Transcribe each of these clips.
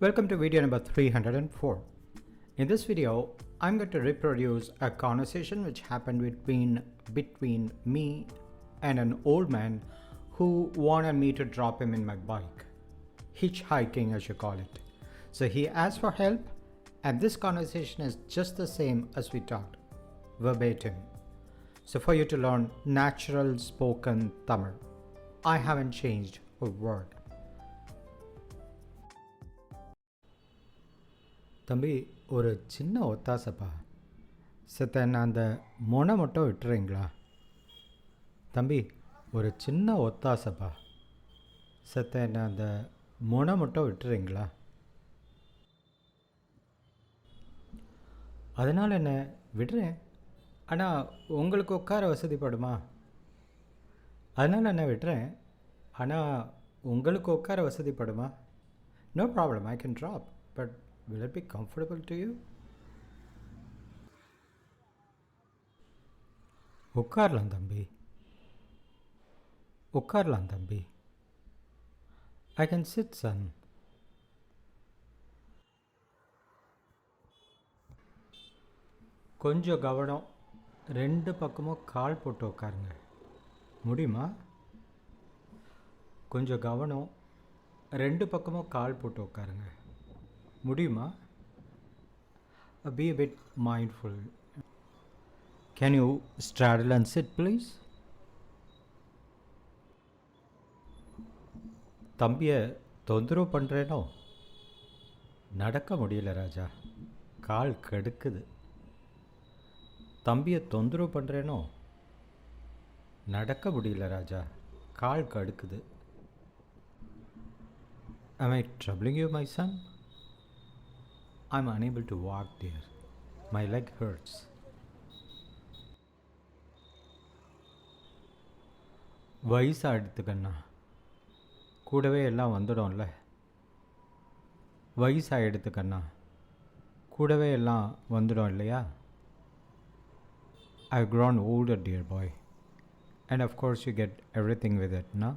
Welcome to video number 304. In this video, I'm going to reproduce a conversation which happened between me and an old man who wanted me to drop him in my bike. Hitchhiking, as you call it. So he asked for help, and this conversation is just the same as we talked, verbatim. So for you to learn natural spoken Tamil, I haven't changed a word. தம்பி ஒரு சின்ன ஒத்தாசப்பா, செத்த என்ன அந்த மொனை மட்டும் விட்டுறீங்களா? தம்பி ஒரு சின்ன ஒத்தாசப்பா, செத்த என்ன அந்த மொனை மட்டும் விட்டுறீங்களா? அதனால் என்ன விடுறேன், ஆனால் உங்களுக்கு உட்கார வசதிப்படுமா? அதனால் என்ன விடுறேன், ஆனால் உங்களுக்கு உட்கார வசதிப்படுமா? No problem, I can drop, but will it be comfortable to you? உட்காரலாம் தம்பி, உட்காரலாம் தம்பி. I can sit, son. கொஞ்சம் கவனம், ரெண்டு பக்கமும் கால் போட்டு உட்காருங்க, முடியுமா? கொஞ்சம் கவனம், ரெண்டு பக்கமும் கால் போட்டு உட்காருங்க, முடியுமா? Be a bit mindful. Can you straddle and sit, please? தம்பியை தொந்தரவு பண்ணுறேனோ? நடக்க முடியல ராஜா, கால் கடுக்குது. தம்பியை தொந்தரவு பண்ணுறேனோ? நடக்க முடியல ராஜா, கால் கடுக்குது. Am I troubling you, my son? I'm unable to walk, dear. My leg hurts. வயசாகிடுத்து கண்ணா, கூடவே எல்லாம் வந்துடும்ல. வயசாகிடுத்து கண்ணா, கூடவே எல்லாம் வந்துடும் இல்லையா? I've grown older, dear boy. And of course you get everything with it, no?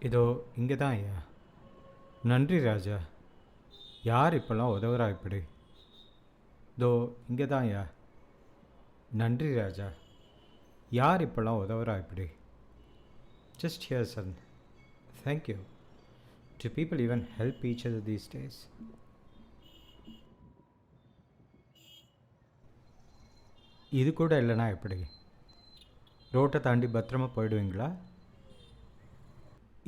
இதோ இங்கே தான் ஐயா. நன்றி ராஜா. யார் இப்போல்லாம் உதவுறா இப்படி? இதோ இங்கே தான் ஐயா. நன்றி ராஜா. யார் இப்போல்லாம் உதவுறா இப்படி? Just here, son. Thank you. Do people even help each other these days? இது கூட இல்லைனா எப்படி? ரோட்டை தாண்டி பத்திரமா போயிடுவீங்களா?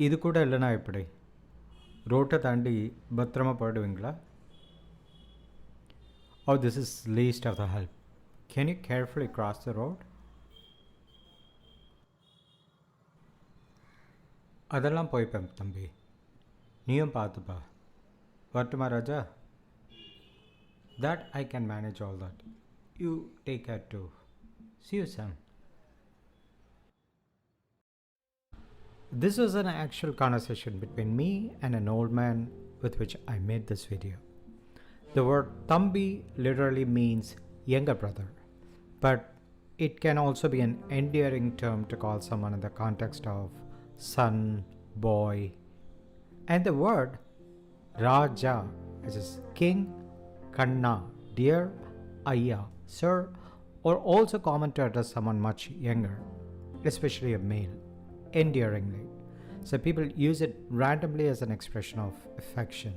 இது கூட இல்லைனா எப்படி? ரோட்டை தாண்டி பத்திரமா போயிடுவீங்களா? Oh, this is least of the help. Can you carefully cross the road? அதெல்லாம் போய்ப்பேன் தம்பி, நீயும் பார்த்துப்பா. வரட்டுமா ராஜா? That I can manage all that. You take care too. See you, son. This was an actual conversation between me and an old man with which I made this video. The word Thambi literally means younger brother, but it can also be an endearing term to call someone in the context of son, boy. And the word Raja, which is king, Kanna, dear, Ayya, sir, or also common to address someone much younger, especially a male, endearingly. So people use it randomly as an expression of affection.